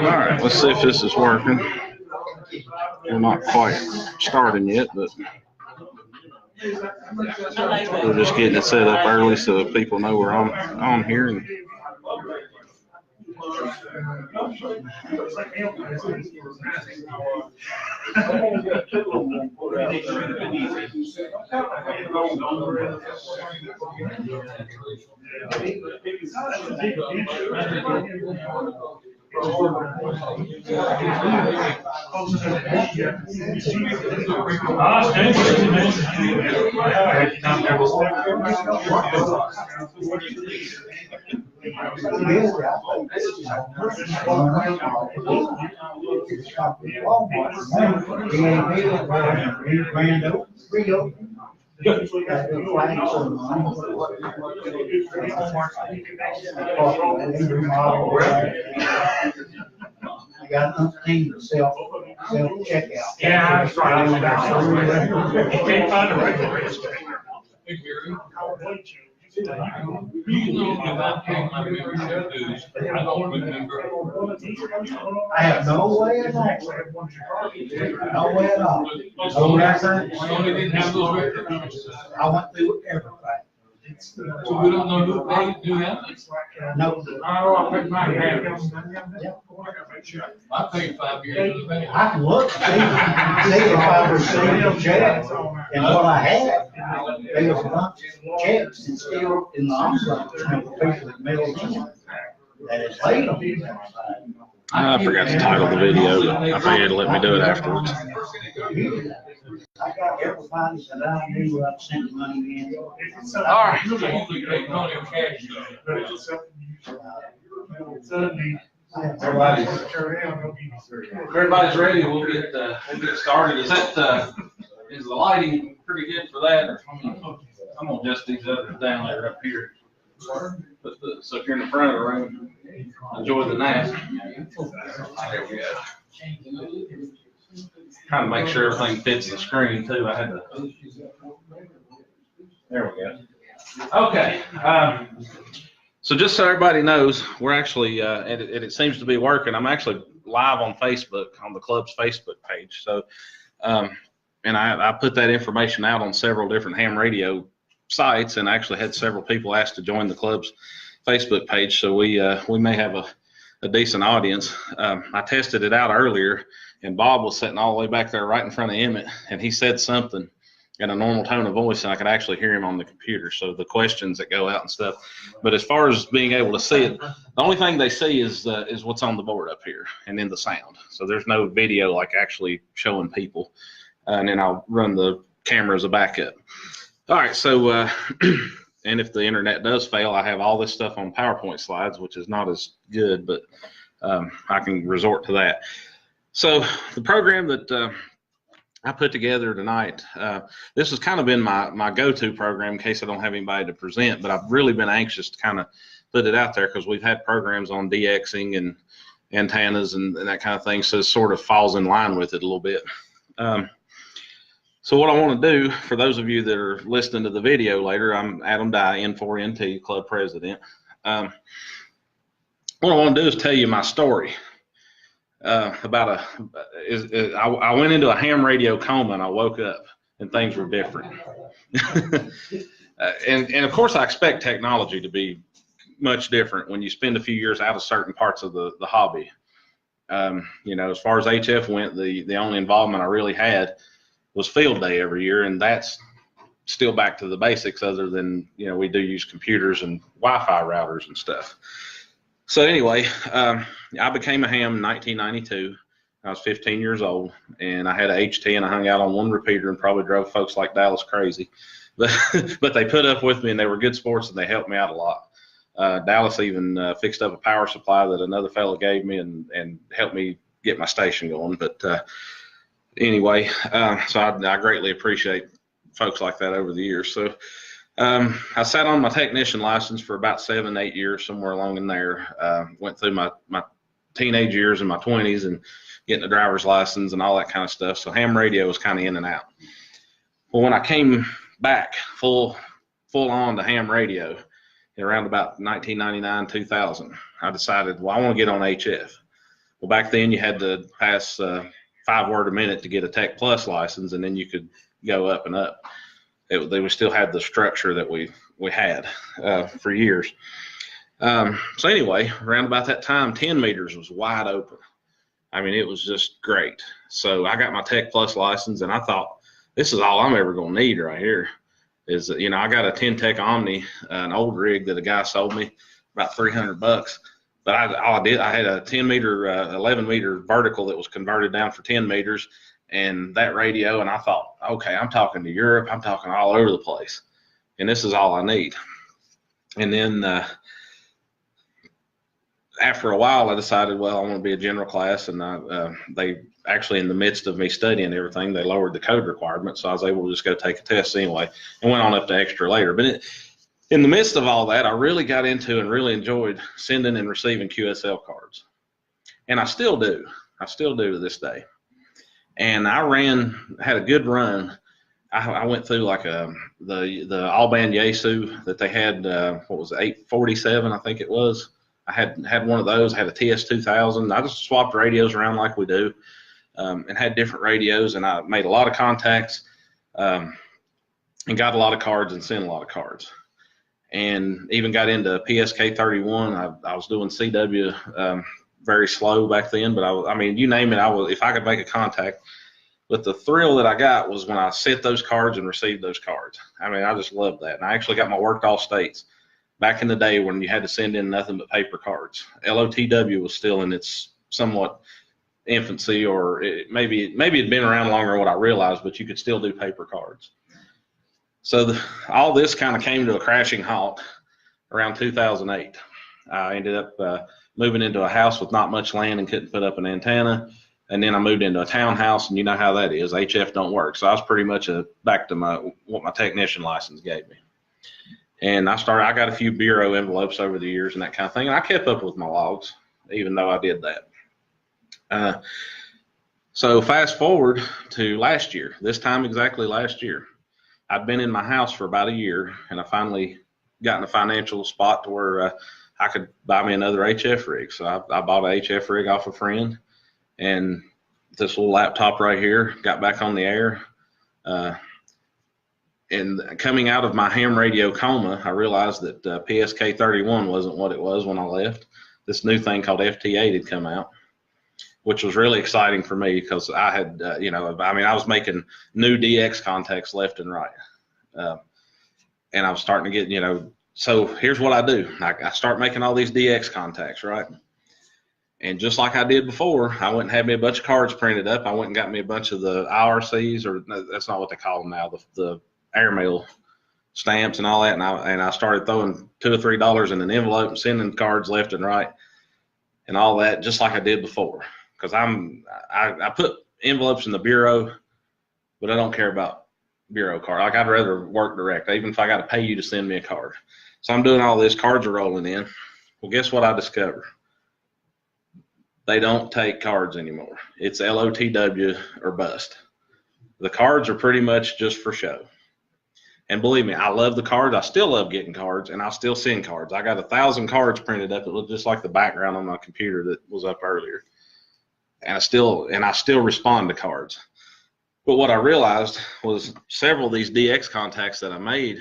right, let's see if this is working. We're not quite starting yet, but we're just getting it set up early so people know we're on here. And I got umpteen self checkout. Yeah, that's right. You can't find a regular. I have no way at all. No way at all. No record. I went through everything. So we don't know who paid do that? No. I put my hand. I paid 5 years of the bank. I can look, see if I received a check and what I had. There was a bunch of checks and still in the envelope, people that mailed in that is late on the outside. I forgot to title the video, but I figured to let me do it afterwards. I got everybody that I knew I sent money in. All right. So you paid money in cash. Everybody's ready. We'll get started. Is the lighting pretty good for that? Or I'm gonna adjust these others down there up here. But so if you're in the front of the room, enjoy the nap. There we go. Trying to make sure everything fits the screen too. I had to. There we go. Okay. So just so everybody knows, we're actually, and it seems to be working. I'm actually live on Facebook, on the club's Facebook page. So, and I put that information out on several different ham radio sites, and I actually had several people ask to join the club's Facebook page. So we may have a decent audience. I tested it out earlier, and Bob was sitting all the way back there right in front of Emmett, and he said something in a normal tone of voice, and I could actually hear him on the computer. So the questions that go out and stuff. But as far as being able to see it, the only thing they see is what's on the board up here and then the sound. So there's no video like actually showing people. And then I'll run the camera as a backup. All right, so and if the internet does fail, I have all this stuff on PowerPoint slides, which is not as good, but I can resort to that. So the program that I put together tonight, this has kind of been my go-to program in case I don't have anybody to present, but I've really been anxious to kind of put it out there because we've had programs on DXing and antennas and that kind of thing, so it sort of falls in line with it a little bit. So what I want to do, for those of you that are listening to the video later, I'm Adam Dye, N4NT Club President. What I want to do is tell you my story. I went into a ham radio coma and I woke up and things were different. and of course I expect technology to be much different when you spend a few years out of certain parts of the hobby. You know, as far as HF went, the only involvement I really had was field day every year, and that's still back to the basics other than, you know, we do use computers and Wi-Fi routers and stuff. So anyway, I became a ham in 1992. I was 15 years old, and I had a HT, and I hung out on one repeater and probably drove folks like Dallas crazy. But they put up with me, and they were good sports, and they helped me out a lot. Dallas even fixed up a power supply that another fellow gave me and helped me get my station going. But anyway, so I greatly appreciate folks like that over the years. So I sat on my technician license for about 7-8 years, somewhere along in there. Went through my teenage years and my 20s and getting a driver's license and all that kind of stuff. So ham radio was kind of in and out. Well, when I came back full on to ham radio around about 1999, 2000. I decided, well, I want to get on HF. Well, back then you had to pass 5 word a minute to get a Tech Plus license, and then you could go up and up. They would still have the structure that we had for years. So anyway, around about that time, 10 meters was wide open. I mean, it was just great. So I got my Tech Plus license, and I thought, this is all I'm ever going to need right here. Is, you know, I got a 10 Tech Omni, an old rig that a guy sold me, about $300. But all I did, I had a 10 meter, 11 meter vertical that was converted down for 10 meters, and that radio. And I thought, okay, I'm talking to Europe, I'm talking all over the place, and this is all I need. And then after a while, I decided, well, I want to be a general class, and they actually, in the midst of me studying everything, they lowered the code requirement, so I was able to just go take a test anyway, and went on up to extra later. But in the midst of all that, I really got into and really enjoyed sending and receiving QSL cards, and I still do. I still do to this day. And I had a good run. I went through like the all-band Yaesu that they had. What was it, 847? I think it was. I had one of those. I had a TS2000. I just swapped radios around like we do, and had different radios. And I made a lot of contacts, and got a lot of cards and sent a lot of cards. And even got into PSK 31. I was doing CW very slow back then, but I mean, you name it, if I could make a contact. But the thrill that I got was when I sent those cards and received those cards. I mean, I just loved that. And I actually got my worked off states back in the day when you had to send in nothing but paper cards. LOTW was still in its somewhat infancy, or maybe it'd been around longer than what I realized, but you could still do paper cards. So all this kind of came to a crashing halt around 2008. I ended up moving into a house with not much land and couldn't put up an antenna. And then I moved into a townhouse, and you know how that is. HF don't work. So I was pretty much back to what my technician license gave me. And I got a few bureau envelopes over the years and that kind of thing. And I kept up with my logs, even though I did that. So fast forward to last year, this time exactly last year. I'd been in my house for about a year, and I finally got in a financial spot to where I could buy me another HF rig. So I bought an HF rig off a friend, and this little laptop right here got back on the air. And coming out of my ham radio coma, I realized that PSK 31 wasn't what it was when I left. This new thing called FT8 had come out, which was really exciting for me because I had, I was making new DX contacts left and right. And I was starting to get, so here's what I do. I start making all these DX contacts, right? And just like I did before, I went and had me a bunch of cards printed up. I went and got me a bunch of the IRCs, or no, that's not what they call them now, the airmail stamps and all that. And I started throwing $2 or $3 in an envelope and sending cards left and right and all that, just like I did before. Because I put envelopes in the bureau, but I don't care about bureau card. Like, I'd rather work direct, even if I got to pay you to send me a card. So I'm doing all this, cards are rolling in. Well, guess what I discovered? They don't take cards anymore. It's LOTW or bust. The cards are pretty much just for show. And believe me, I love the cards. I still love getting cards, and I'll still send cards. I got 1,000 cards printed up. It looked just like the background on my computer that was up earlier. And I still respond to cards. But what I realized was several of these DX contacts that I made,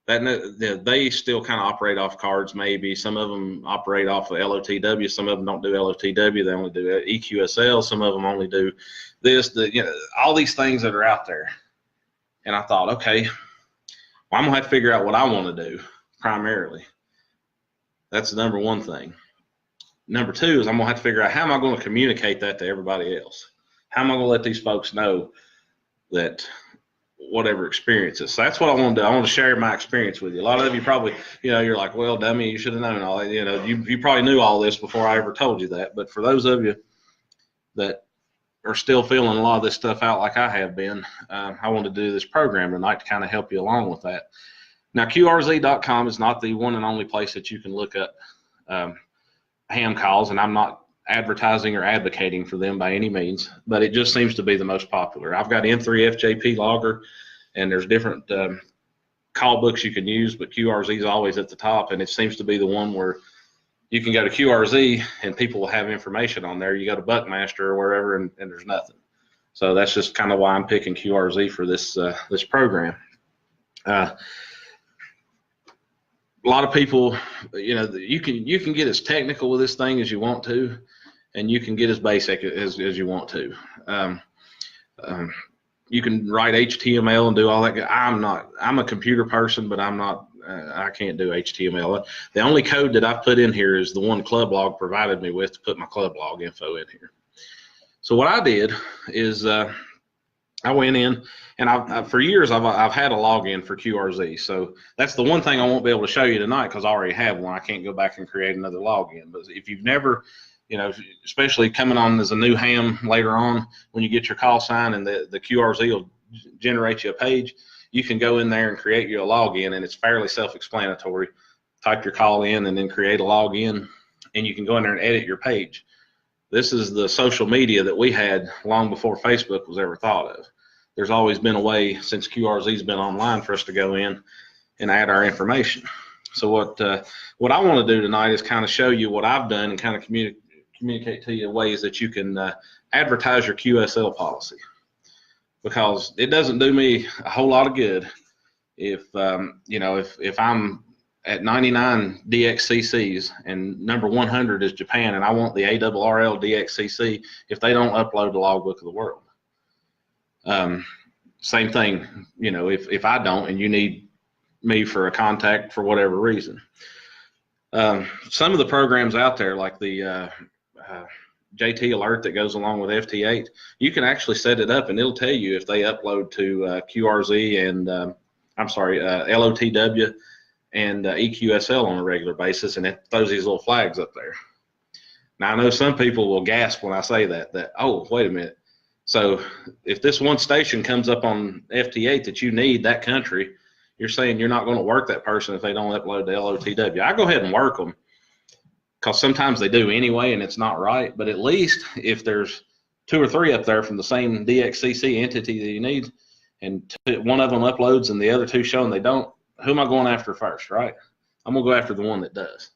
that they still kind of operate off cards. Maybe some of them operate off of LOTW. Some of them don't do LOTW. They only do EQSL. Some of them only do this. All these things that are out there. And I thought, okay, well, I'm gonna have to figure out what I want to do primarily. That's the number one thing. Number two is I'm gonna have to figure out how am I going to communicate that to everybody else. How am I going to let these folks know that whatever experiences? So that's what I want to do. I want to share my experience with you. A lot of you probably, you're like, well, dummy, you should have known all that. You probably knew all this before I ever told you that. But for those of you that are still feeling a lot of this stuff out like I have been, I want to do this program tonight to kind of help you along with that. Now, QRZ.com is not the one and only place that you can look up ham calls, and I'm not advertising or advocating for them by any means, but it just seems to be the most popular. I've got M3 FJP logger, and there's different call books you can use, but QRZ is always at the top, and it seems to be the one where you can go to QRZ and people will have information on there. You go to Buckmaster or wherever, and there's nothing. So that's just kind of why I'm picking QRZ for this this program. A lot of people, you know, you can get as technical with this thing as you want to, and you can get as basic as you want to. You can write HTML and do all that. I'm a computer person, but I'm not. I can't do HTML. The only code that I've put in here is the one Club Log provided me with to put my Club Log info in here. So what I did is I went in, and for years I've had a login for QRZ. So that's the one thing I won't be able to show you tonight because I already have one. I can't go back and create another login. But if you've never, you know, especially coming on as a new ham later on, when you get your call sign and the QRZ will generate you a page, you can go in there and create you a login, and it's fairly self-explanatory. Type your call in and then create a login, and you can go in there and edit your page. This is the social media that we had long before Facebook was ever thought of. There's always been a way since QRZ's been online for us to go in and add our information. So what I want to do tonight is kind of show you what I've done and kind of communicate to you ways that you can advertise your QSL policy, because it doesn't do me a whole lot of good if you know, if I'm at 99 DXCCs and number 100 is Japan, and I want the ARRL DXCC if they don't upload the logbook of the world. Same thing, you know, if I don't and you need me for a contact for whatever reason. Some of the programs out there, like the JT Alert that goes along with FT8, you can actually set it up and it'll tell you if they upload to QRZ and LOTW and EQSL on a regular basis, and it throws these little flags up there. Now, I know some people will gasp when I say that, oh, wait a minute. So if this one station comes up on FT8 that you need that country, you're saying you're not going to work that person if they don't upload to LOTW. I go ahead and work them because sometimes they do anyway and it's not right. But at least if there's 2 or 3 up there from the same DXCC entity that you need, and one of them uploads and the other 2 showing they don't, who am I going after first, right? I'm going to go after the one that does.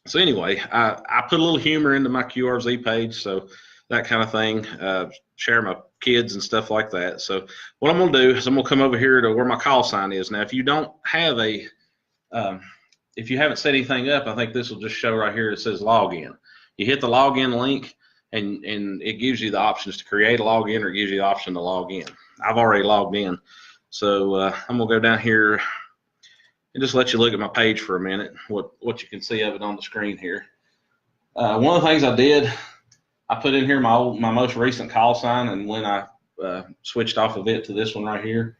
So anyway, I put a little humor into my QRZ page, so that kind of thing, share my kids and stuff like that. So what I'm going to do is I'm going to come over here to where my call sign is. Now, if you don't have if you haven't set anything up, I think this will just show right here. It says login. You hit the login link, and it gives you the options to create a login, or it gives you the option to log in. I've already logged in. So I'm going to go down here and just let you look at my page for a minute, what you can see of it on the screen here. One of the things I did, I put in here my most recent call sign, and when I switched off of it to this one right here,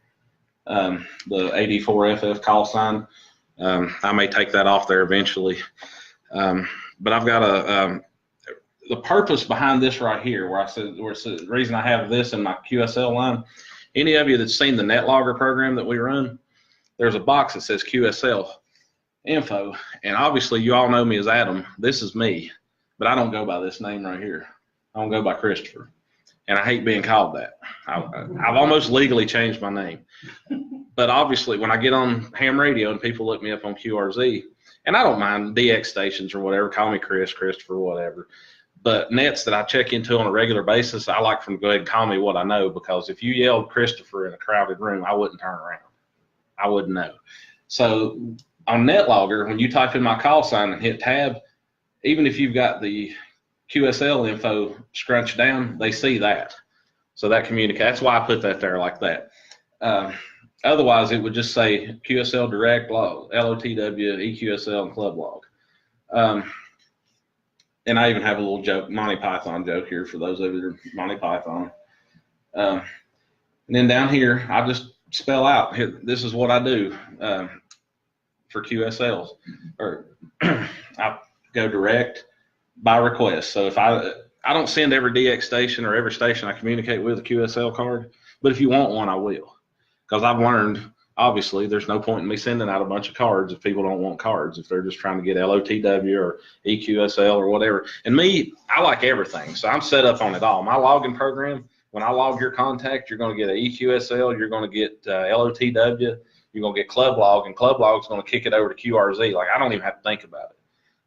the AD4FF call sign, I may take that off there eventually. But I've got the purpose behind this right here, where it's the reason I have this in my QSL line. Any of you that's seen the NetLogger program that we run, there's a box that says QSL info, and obviously you all know me as Adam. This is me, but I don't go by this name right here. I don't go by Christopher, and I hate being called that. I've almost legally changed my name, but obviously when I get on ham radio and people look me up on QRZ, and I don't mind DX stations or whatever, call me Chris, Christopher, whatever. But nets that I check into on a regular basis, I like for them to go ahead and call me what I know, because if you yelled Christopher in a crowded room, I wouldn't turn around. I wouldn't know. So on NetLogger, when you type in my call sign and hit tab, even if you've got the QSL info scrunched down, they see that. So that communicates. That's why I put that there like that. Otherwise, it would just say QSL Direct, log, LOTW, EQSL, and Club Log. And I even have a little joke, Monty Python joke here for those of you that are Monty Python. And then down here, I just spell out, this is what I do for QSLs. Or I go direct by request. So if I don't send every DX station or every station I communicate with a QSL card, but if you want one, I will. Because I've learned, obviously, there's no point in me sending out a bunch of cards if people don't want cards, if they're just trying to get LOTW or EQSL or whatever. And me, I like everything, so I'm set up on it all. My login program, when I log your contact, you're going to get a EQSL, you're going to get LOTW, you're going to get club log, and club log is going to kick it over to QRZ. Like, I don't even have to think about it.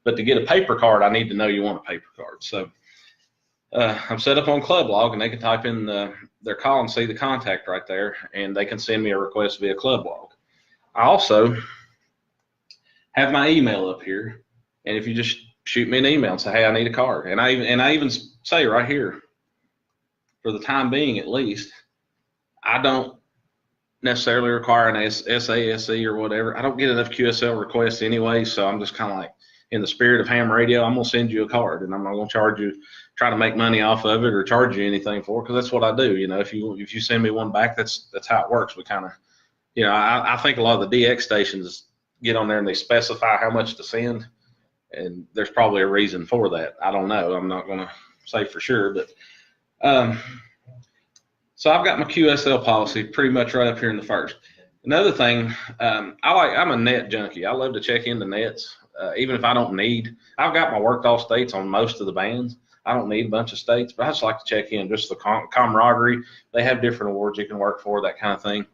But to get a paper card, I need to know you want a paper card. So I'm set up on club log, and they can type in their call and see the contact right there, and they can send me a request via club log. I also have my email up here, and if you just shoot me an email and say, hey, I need a card, and I even say right here, for the time being at least, I don't necessarily require an SASE or whatever. I don't get enough QSL requests anyway, so I'm just kind of like, in the spirit of ham radio, I'm going to send you a card, and I'm not going to charge you, try to make money off of it or charge you anything for it, because that's what I do. You know, if you send me one back, that's how it works. We kind of, you know, I think a lot of the DX stations get on there and they specify how much to send, and there's probably a reason for that. I don't know. I'm not going to say for sure, but so I've got my QSL policy pretty much right up here in the first. Another thing, I'm a net junkie. I love to check into nets. Even if I don't need, I've got my worked off states on most of the bands. I don't need a bunch of states, but I just like to check in, just the camaraderie. They have different awards you can work for, that kind of thing.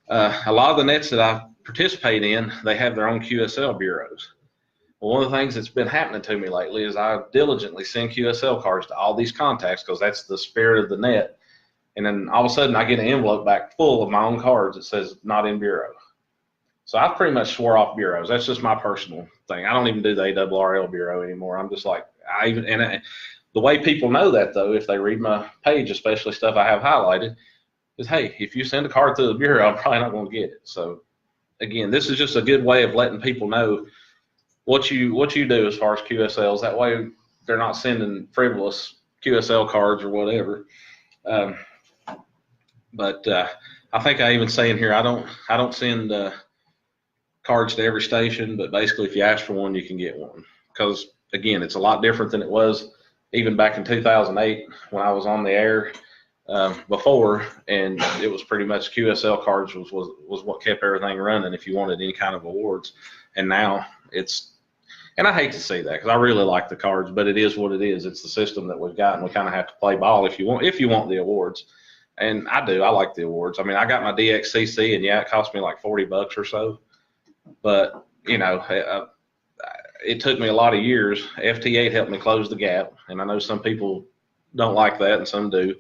A lot of the nets that I participate in, they have their own QSL bureaus. Well, one of the things that's been happening to me lately is I diligently send QSL cards to all these contacts because that's the spirit of the net. And then all of a sudden I get an envelope back full of my own cards that says not in bureau. So I've pretty much swore off bureaus. That's just my personal thing. I don't even do the ARRL bureau anymore. I'm just like, the way people know that, though, if they read my page, especially stuff I have highlighted, is, hey, if you send a card to the bureau, I'm probably not going to get it. So again, this is just a good way of letting people know what you do as far as QSLs. That way they're not sending frivolous QSL cards or whatever. But I think I even say in here, I don't send cards to every station, but basically if you ask for one, you can get one. Because again, it's a lot different than it was even back in 2008 when I was on the air before, and it was pretty much QSL cards was what kept everything running if you wanted any kind of awards. And now it's, and I hate to say that because I really like the cards, but it is what it is. It's the system that we've got, and we kind of have to play ball if you want the awards. And I do. I like the awards. I mean, I got my DXCC, and yeah, it cost me like $40 or so. But, you know, it took me a lot of years. FT8 helped me close the gap, and I know some people don't like that and some do,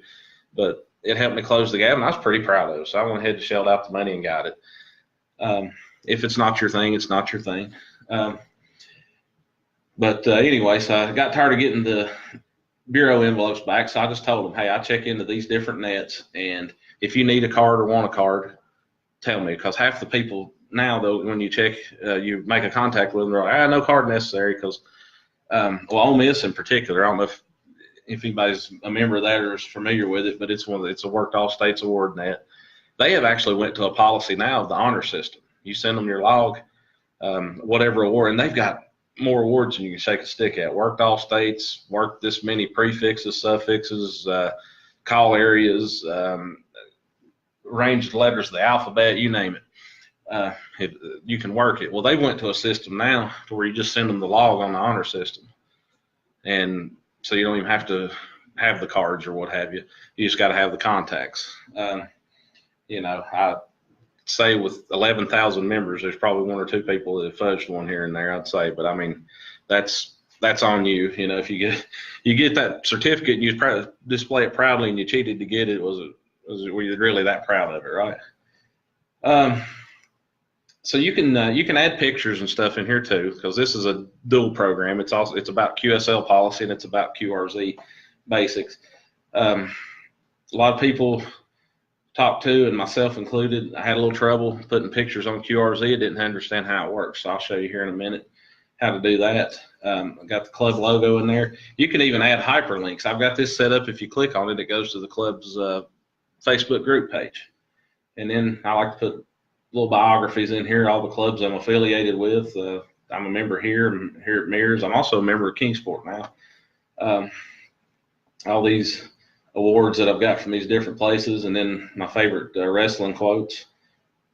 but it helped me close the gap, and I was pretty proud of it. So I went ahead and shelled out the money and got it. If it's not your thing, it's not your thing. But anyway, so I got tired of getting the bureau envelopes back, so I just told them, hey, I check into these different nets, and if you need a card or want a card, tell me, because half the people now, though, when you check, you make a contact with them, they're like, no card necessary, because, well, Ole Miss in particular, I don't know if anybody's a member of that or is familiar with it, but it's a worked all states award net. They have actually went to a policy now of the honor system. You send them your log, whatever award, and they've got more awards than you can shake a stick at. Worked all states, worked this many prefixes, suffixes, call areas, ranged letters of the alphabet, you name it. You can work it. Well, they went to a system now to where you just send them the log on the honor system. And so you don't even have to have the cards or what have you. You just got to have the contacts. You know, I say with 11,000 members, there's probably one or two people that have fudged one here and there, I'd say. But I mean, that's on you. You know, if you get that certificate and you display it proudly and you cheated to get it, were you really that proud of it, right? So you can add pictures and stuff in here too, because this is a dual program. It's about QSL policy and it's about QRZ basics. A lot of people talked to, and myself included, I had a little trouble putting pictures on QRZ. I didn't understand how it works, so I'll show you here in a minute how to do that. I got the club logo in there. You can even add hyperlinks. I've got this set up. If you click on it, it goes to the club's Facebook group page. And then I like to put little biographies in here, all the clubs I'm affiliated with. I'm a member here at Mears. I'm also a member of Kingsport now. All these awards that I've got from these different places, and then my favorite wrestling quotes.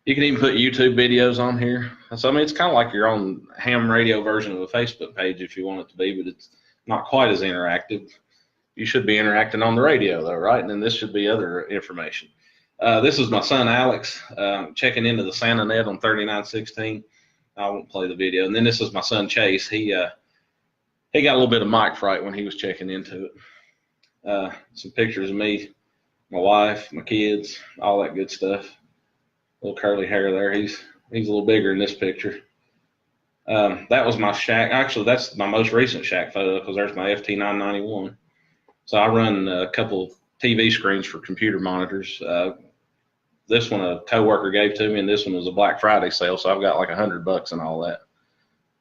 You can even put YouTube videos on here. So I mean, it's kind of like your own ham radio version of a Facebook page if you want it to be, but it's not quite as interactive. you should be interacting on the radio though, right? And then this should be other information. This is my son Alex checking into the Santa Net on 3916. I won't play the video. And then this is my son Chase. He got a little bit of mic fright when he was checking into it. Some pictures of me, my wife, my kids, all that good stuff. Little curly hair there. He's a little bigger in this picture. That was my shack. Actually, that's my most recent shack photo because there's my FT991. So I run a couple TV screens for computer monitors. This one a coworker gave to me, and this one was a Black Friday sale, so I've got like $100 and all that.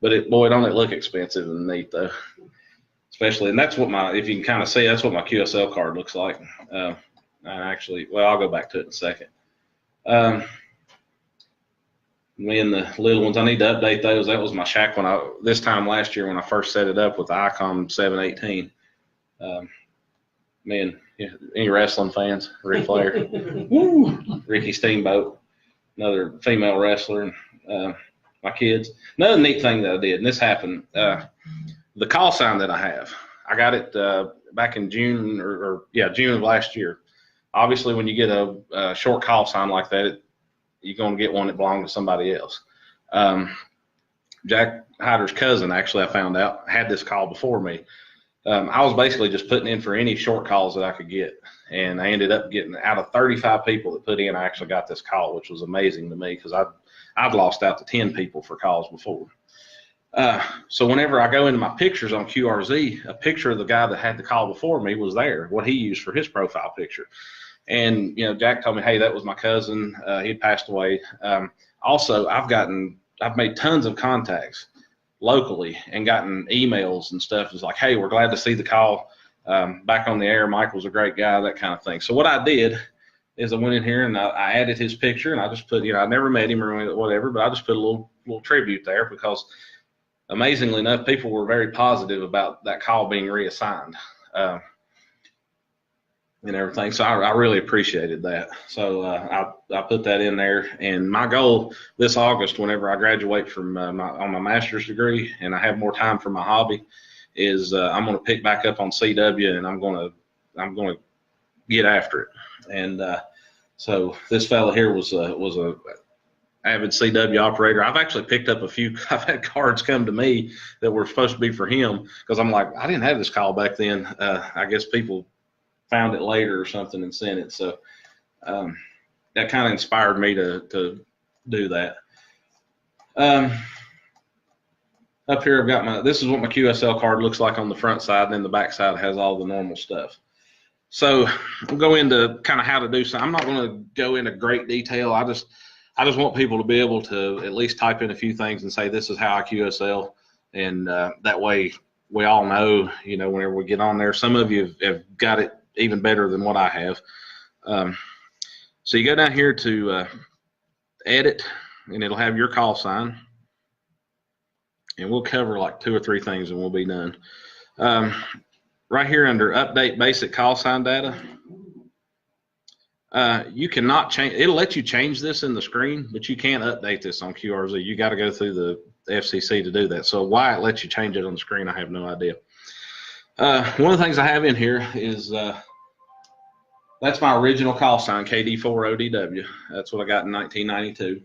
But boy, don't it look expensive and neat though. Especially, and that's what if you can kind of see, that's what my QSL card looks like. Actually, well, I'll go back to it in a second. Me and the little ones, I need to update those. That was my shack this time last year when I first set it up with the Icom 718. Any wrestling fans? Ric Flair, Ricky Steamboat, another female wrestler, and my kids. Another neat thing that I did, and this happened, the call sign that I have, I got it back in June June of last year. Obviously, when you get a short call sign like that, you're going to get one that belonged to somebody else. Jack Hyder's cousin, actually, I found out, had this call before me. I was basically just putting in for any short calls that I could get, and I ended up getting, out of 35 people that put in, I actually got this call, which was amazing to me because I'd lost out to 10 people for calls before. So whenever I go into my pictures on QRZ, a picture of the guy that had the call before me was there, what he used for his profile picture. And, Jack told me, hey, that was my cousin. He'd passed away. Also, I've made tons of contacts locally and gotten emails and stuff. It's like, hey, we're glad to see the call back on the air. Michael's a great guy, that kind of thing. So what I did is I went in here and I added his picture, and I just put, I never met him or whatever, but I just put a little tribute there because amazingly enough, people were very positive about that call being reassigned. And everything. So I really appreciated that. So I put that in there. And my goal this August, whenever I graduate from on my master's degree and I have more time for my hobby, is I'm going to pick back up on CW, and I'm going to get after it. And so this fella here was a avid CW operator. I've actually picked up I've had cards come to me that were supposed to be for him because I'm like, I didn't have this call back then. I guess people found it later or something and sent it. So that kind of inspired me to do that. Up here I've got this is what my QSL card looks like on the front side, and then the back side has all the normal stuff. So I'll go into kind of how to do something. I'm not going to go into great detail. I just want people to be able to at least type in a few things and say, this is how I QSL. And that way we all know, whenever we get on there. Some of you have got it even better than what I have. So you go down here to edit, and it'll have your call sign. And we'll cover like 2 or 3 things and we'll be done. Right here under update basic call sign data, you cannot change, it'll let you change this in the screen, but you can't update this on QRZ. You got to go through the FCC to do that. So why it lets you change it on the screen, I have no idea. One of the things I have in here is that's my original call sign, KD4ODW. That's what I got in 1992.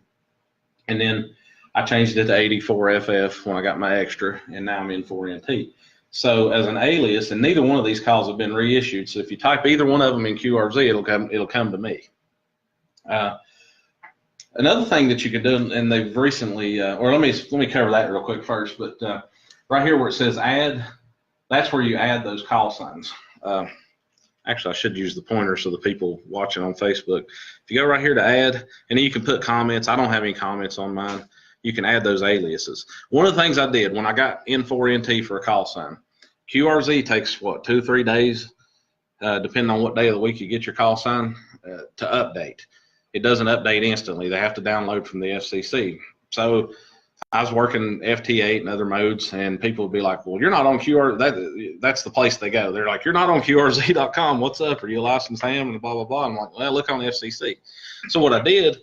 And then I changed it to 84FF when I got my extra, and now I'm in 4NT. So as an alias, and neither one of these calls have been reissued. So if you type either one of them in QRZ, it'll come to me. Another thing that you can do, and they've recently, or let me cover that real quick first. But right here where it says add, that's where you add those call signs. Actually, I should use the pointer so the people watching on Facebook. If you go right here to add, and then you can put comments. I don't have any comments on mine. You can add those aliases. One of the things I did when I got N4NT for a call sign, QRZ takes, 2 or 3 days, depending on what day of the week you get your call sign, to update. It doesn't update instantly. They have to download from the FCC. So I was working FT8 and other modes, and people would be like, well, you're not on QRZ. That's the place they go. They're like, you're not on QRZ.com. What's up? Are you a licensed ham? And blah, blah, blah. I'm like, well, look on the FCC. So what I did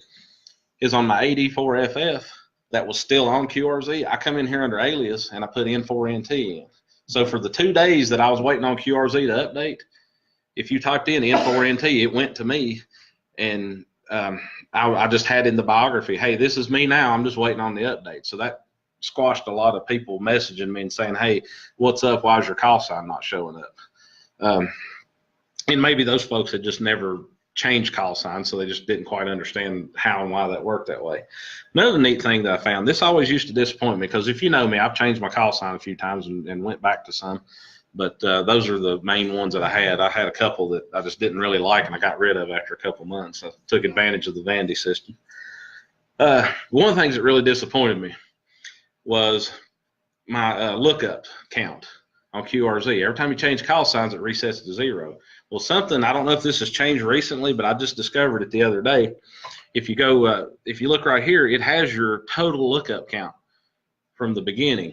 is on my 84FF that was still on QRZ, I come in here under alias, and I put N4NT in. So for the 2 days that I was waiting on QRZ to update, if you typed in N4NT, it went to me, and I just had in the biography, hey, this is me now. I'm just waiting on the update. So that squashed a lot of people messaging me and saying, hey, what's up? Why is your call sign not showing up? And maybe those folks had just never changed call signs, so they just didn't quite understand how and why that worked that way. Another neat thing that I found, this always used to disappoint me, because if you know me, I've changed my call sign a few times and went back to some. But those are the main ones that I had. I had a couple that I just didn't really like, and I got rid of after a couple months. I took advantage of the Vandy system. One of the things that really disappointed me was my lookup count on QRZ. Every time you change call signs, it resets to 0. Well, something, I don't know if this has changed recently, but I just discovered it the other day. If you go, if you look right here, it has your total lookup count from the beginning.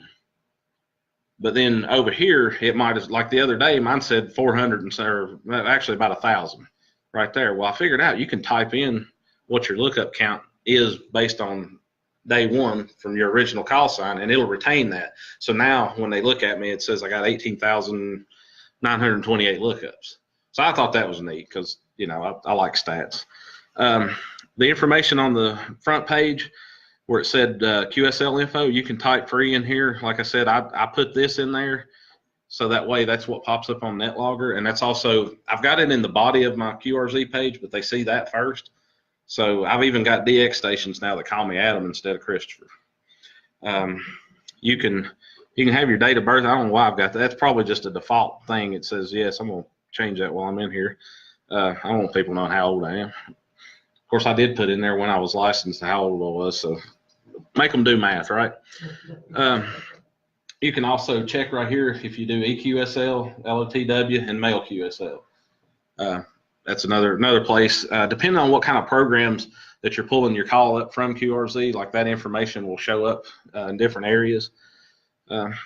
But then over here, it might have, like the other day, mine said 400 and or actually about 1,000 right there. Well, I figured out you can type in what your lookup count is based on day one from your original call sign, and it'll retain that. So now when they look at me, it says I got 18,928 lookups. So I thought that was neat because, you know, I like stats. The information on the front page where it said QSL info, you can type free in here. Like I said, I put this in there so that way that's what pops up on NetLogger. And that's also, I've got it in the body of my QRZ page, but they see that first. So I've even got DX stations now that call me Adam instead of Christopher. You can have your date of birth. I don't know why I've got that. That's probably just a default thing. It says, yes, I'm going to change that while I'm in here. I don't want people knowing how old I am. Of course, I did put in there when I was licensed how old I was, so make them do math, right? You can also check right here if you do EQSL, LOTW, and mail QSL. That's another place. Depending on what kind of programs that you're pulling your call up from QRZ, like that information will show up in different areas.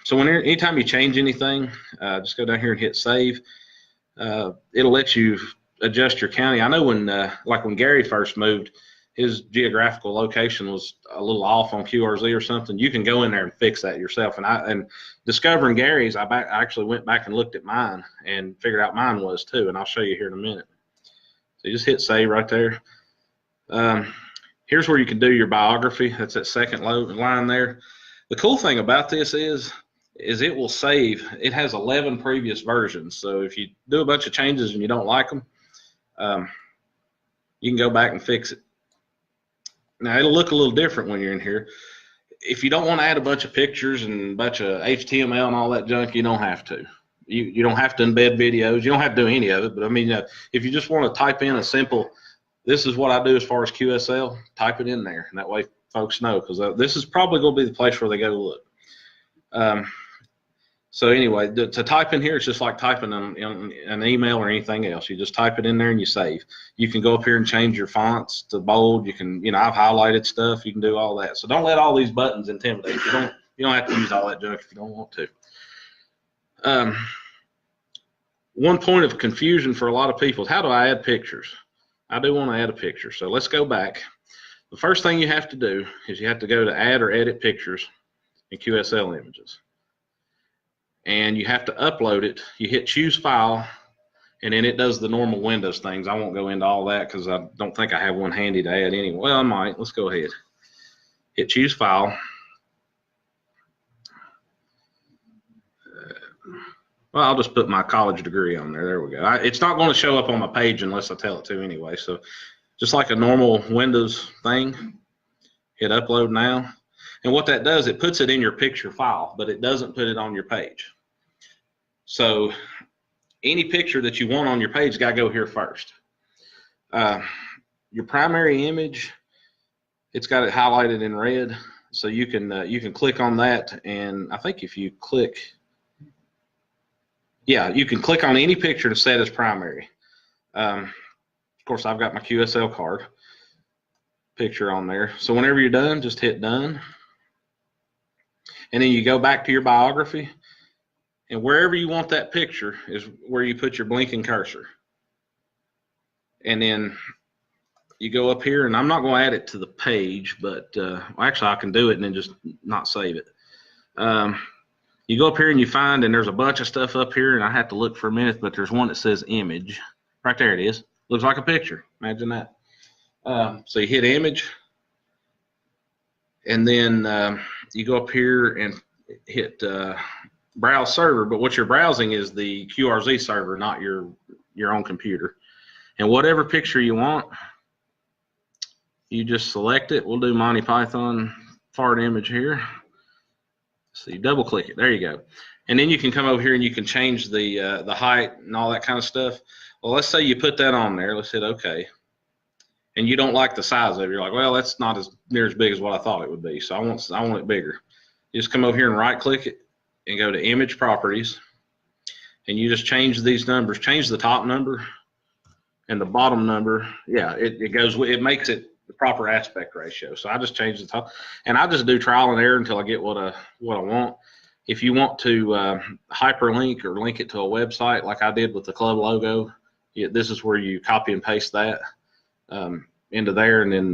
So anytime you change anything, just go down here and hit save. It'll let you adjust your county. I know when Gary first moved, his geographical location was a little off on QRZ or something. You can go in there and fix that yourself. And discovering Gary's, I actually went back and looked at mine and figured out mine was too. And I'll show you here in a minute. So you just hit save right there. Here's where you can do your biography. That's that second line there. The cool thing about this is it will save. It has 11 previous versions. So if you do a bunch of changes and you don't like them, you can go back and fix it. Now, it'll look a little different when you're in here. If you don't want to add a bunch of pictures and a bunch of HTML and all that junk, you don't have to. You don't have to embed videos. You don't have to do any of it. But, I mean, if you just want to type in a simple, this is what I do as far as QSL, type it in there. And that way folks know, because this is probably going to be the place where they go to look. So anyway, to type in here, it's just like typing an email or anything else. You just type it in there and you save. You can go up here and change your fonts to bold. You can, I've highlighted stuff. You can do all that. So don't let all these buttons intimidate you. You don't have to use all that junk if you don't want to. One point of confusion for a lot of people is, how do I add pictures? I do want to add a picture. So let's go back. The first thing you have to do is you have to go to add or edit pictures in QSL images. And you have to upload it. You hit choose file, and then it does the normal Windows things. I won't go into all that because I don't think I have one handy to add anyway. Well, I might. Let's go ahead. Hit choose file. Well, I'll just put my college degree on there. There we go. It's not going to show up on my page unless I tell it to anyway. So just like a normal Windows thing, hit upload now. And what that does, it puts it in your picture file, but it doesn't put it on your page. So any picture that you want on your page got to go here first. Your primary image, it's got it highlighted in red, so you can click on that, and I think if you click, yeah, you can click on any picture to set as primary. Of course, I've got my QSL card picture on there. So whenever you're done, just hit done. And then you go back to your biography, and wherever you want that picture is where you put your blinking cursor. And then you go up here, and I'm not going to add it to the page, but actually I can do it and then just not save it. You go up here and you find, and there's a bunch of stuff up here, and I have to look for a minute, but there's one that says image. Right there it is. Looks like a picture. Imagine that. So you hit image, and then you go up here and hit browse server, but what you're browsing is the QRZ server, not your own computer. And whatever picture you want, you just select it. We'll do Monty Python fart image here. So you double click it. There you go. And then you can come over here and you can change the height and all that kind of stuff. Well, let's say you put that on there. Let's hit OK. And you don't like the size of it. You're like, well, that's not as near as big as what I thought it would be. So I want it bigger. You just come over here and right click it and go to image properties. And you just change these numbers. Change the top number and the bottom number. Yeah, it makes it the proper aspect ratio. So I just change the top, and I just do trial and error until I get what I want. If you want to hyperlink or link it to a website like I did with the club logo, this is where you copy and paste that into there, and then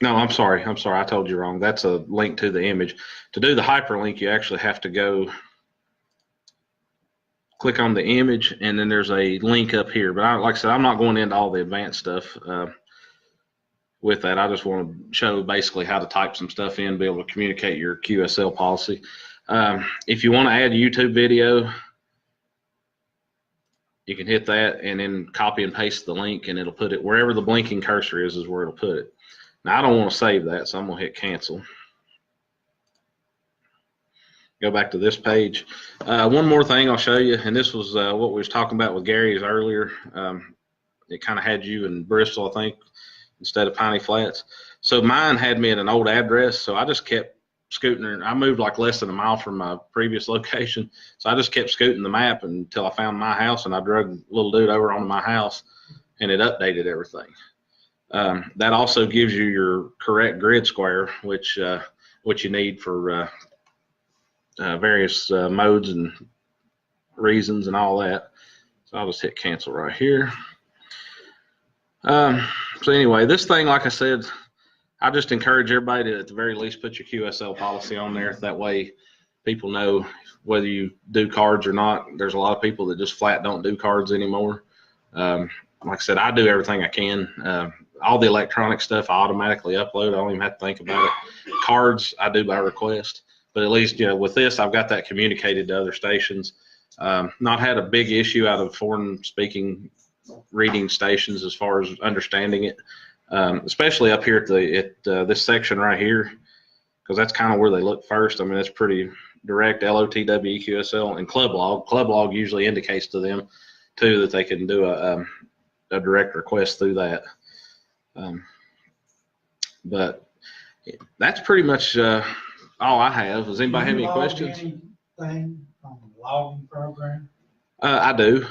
no, I'm sorry, I told you wrong. That's a link to the image. To do the hyperlink, you actually have to go click on the image, and then there's a link up here. But like I said, I'm not going into all the advanced stuff with that. I just want to show basically how to type some stuff in, be able to communicate your QSL policy. If you want to add a YouTube video, you can hit that and then copy and paste the link, and it'll put it wherever the blinking cursor is where it'll put it. Now I don't want to save that, so I'm going to hit cancel. Go back to this page. One more thing I'll show you, and this was what we was talking about with Gary's earlier. It kind of had you in Bristol, I think, instead of Piney Flats. So mine had me at an old address, so I just kept scooting. I moved like less than a mile from my previous location, so I just kept scooting the map until I found my house, and I drug the little dude over onto my house, and it updated everything. That also gives you your correct grid square, which what you need for various modes and reasons and all that. So I'll just hit cancel right here. So anyway, this thing, like I said, I just encourage everybody to at the very least put your QSL policy on there. That way people know whether you do cards or not. There's a lot of people that just flat don't do cards anymore. Like I said, I do everything I can. All the electronic stuff I automatically upload. I don't even have to think about it. Cards I do by request. But at least, with this, I've got that communicated to other stations. Not had a big issue out of foreign speaking reading stations as far as understanding it, especially up here at this section right here, because that's kind of where they look first. I mean, it's pretty direct, LOTW, QSL, and club log. Club log usually indicates to them, too, that they can do a direct request through that. But that's pretty much all I have. Does anybody have any questions? Anything on the logging program? I do.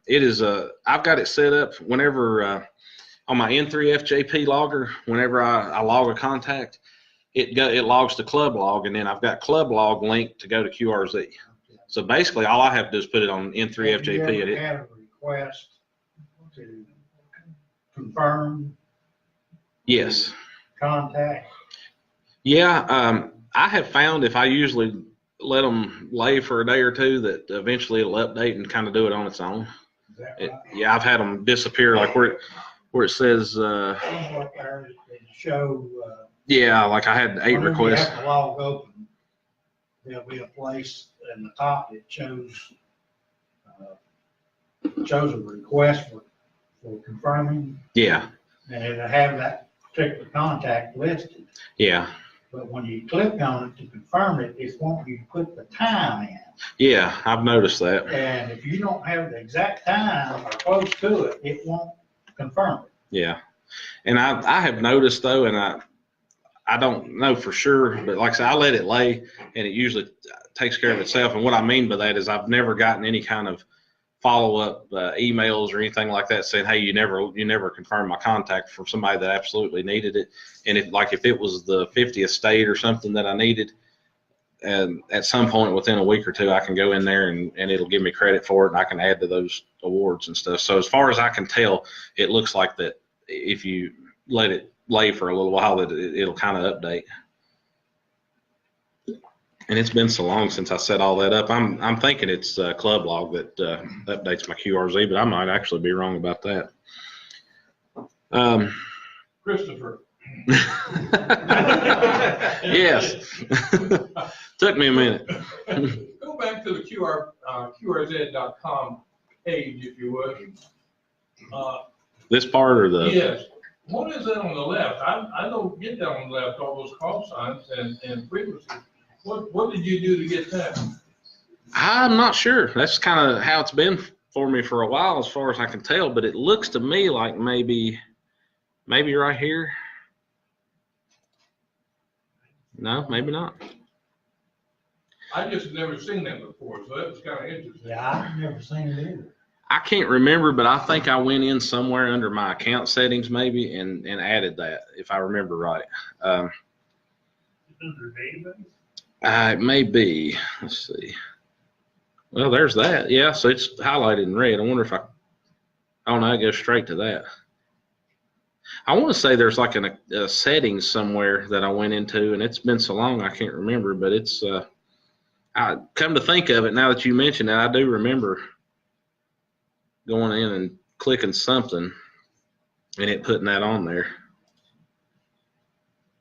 It is I've got it set up whenever on my N3FJP logger. Whenever I log a contact, it logs to club log, and then I've got club log linked to go to QRZ. So basically, all I have to do is put it on N3FJP. Have you ever had a request to confirm? Yes. Contact? Yeah. I have found if I usually let them lay for a day or two, that eventually it'll update and kind of do it on its own. Is that right? Yeah, I've had them disappear, like where it says. Like there, they show. Yeah, like I had 8 requests. You have to log open. There'll be a place in the top that shows a request for confirming. Yeah. And it'll have that particular contact listed. Yeah. But when you click on it to confirm it, it wants you to put the time in. Yeah, I've noticed that. And if you don't have the exact time or close to it, it won't confirm it. Yeah. And I have noticed though, and I don't know for sure, but like I said, I let it lay and it usually takes care of itself. And what I mean by that is I've never gotten any kind of follow-up emails or anything like that saying, hey, you never confirmed my contact from somebody that absolutely needed it. And if it was the 50th state or something that I needed, and at some point within a week or two, I can go in there and it'll give me credit for it, and I can add to those awards and stuff. So as far as I can tell, it looks like that if you let it lay for a little while, that it'll kind of update. And it's been so long since I set all that up. I'm thinking it's Club Log that updates my QRZ, but I might actually be wrong about that. Christopher. Yes. Took me a minute. Go back to the QRZ.com page, if you would. This part or the? Yes. What is that on the left? I don't get that on the left, all those call signs and frequencies. What did you do to get that? I'm not sure. That's kind of how it's been for me for a while, as far as I can tell. But it looks to me like maybe right here. No, maybe not. I just never seen that before, so that was kind of interesting. Yeah, I've never seen it either. I can't remember, but I think I went in somewhere under my account settings maybe and added that, if I remember right. Under database? It may be. Let's see. Well, there's that. Yeah, so it's highlighted in red. I wonder if oh no, it goes straight to that. I want to say there's like a settings somewhere that I went into, and it's been so long I can't remember, but it's I come to think of it now that you mentioned it, I do remember going in and clicking something and it putting that on there.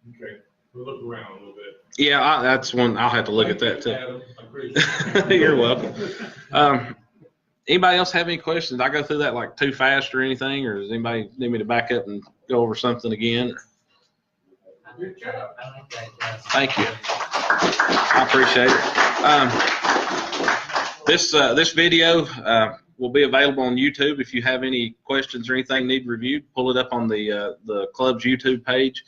Okay, we'll look around a little bit. Yeah, that's one. I'll have to look at that too. Adam, I appreciate it. You're welcome. Anybody else have any questions? Did I go through that like too fast or anything, or does anybody need me to back up and go over something again? Good job. Thank you. I appreciate it. This video will be available on YouTube. If you have any questions or anything need reviewed, pull it up on the club's YouTube page.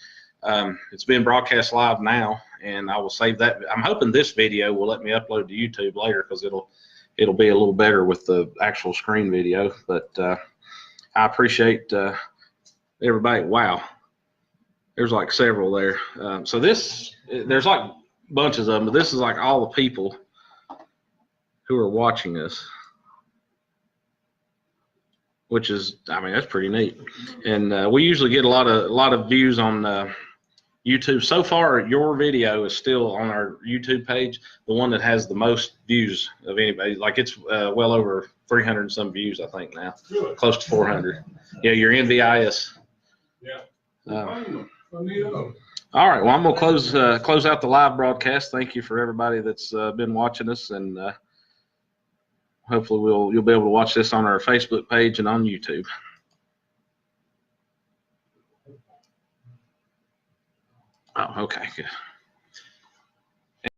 It's being broadcast live now, and I will save that. I'm hoping this video will let me upload to YouTube later, because it'll be a little better with the actual screen video. But I appreciate everybody. Wow, there's like several there. So there's like bunches of them, but this is like all the people who are watching us, which is, I mean, that's pretty neat. And we usually get a lot of views on YouTube. So far, your video is still on our YouTube page, the one that has the most views of anybody. Like it's well over 300 and some views, I think now. Good. Close to 400. Yeah, you're NVIS. Yeah. All right, well, I'm gonna close out the live broadcast. Thank you for everybody that's been watching us, and hopefully you'll be able to watch this on our Facebook page and on YouTube. Oh, okay, good.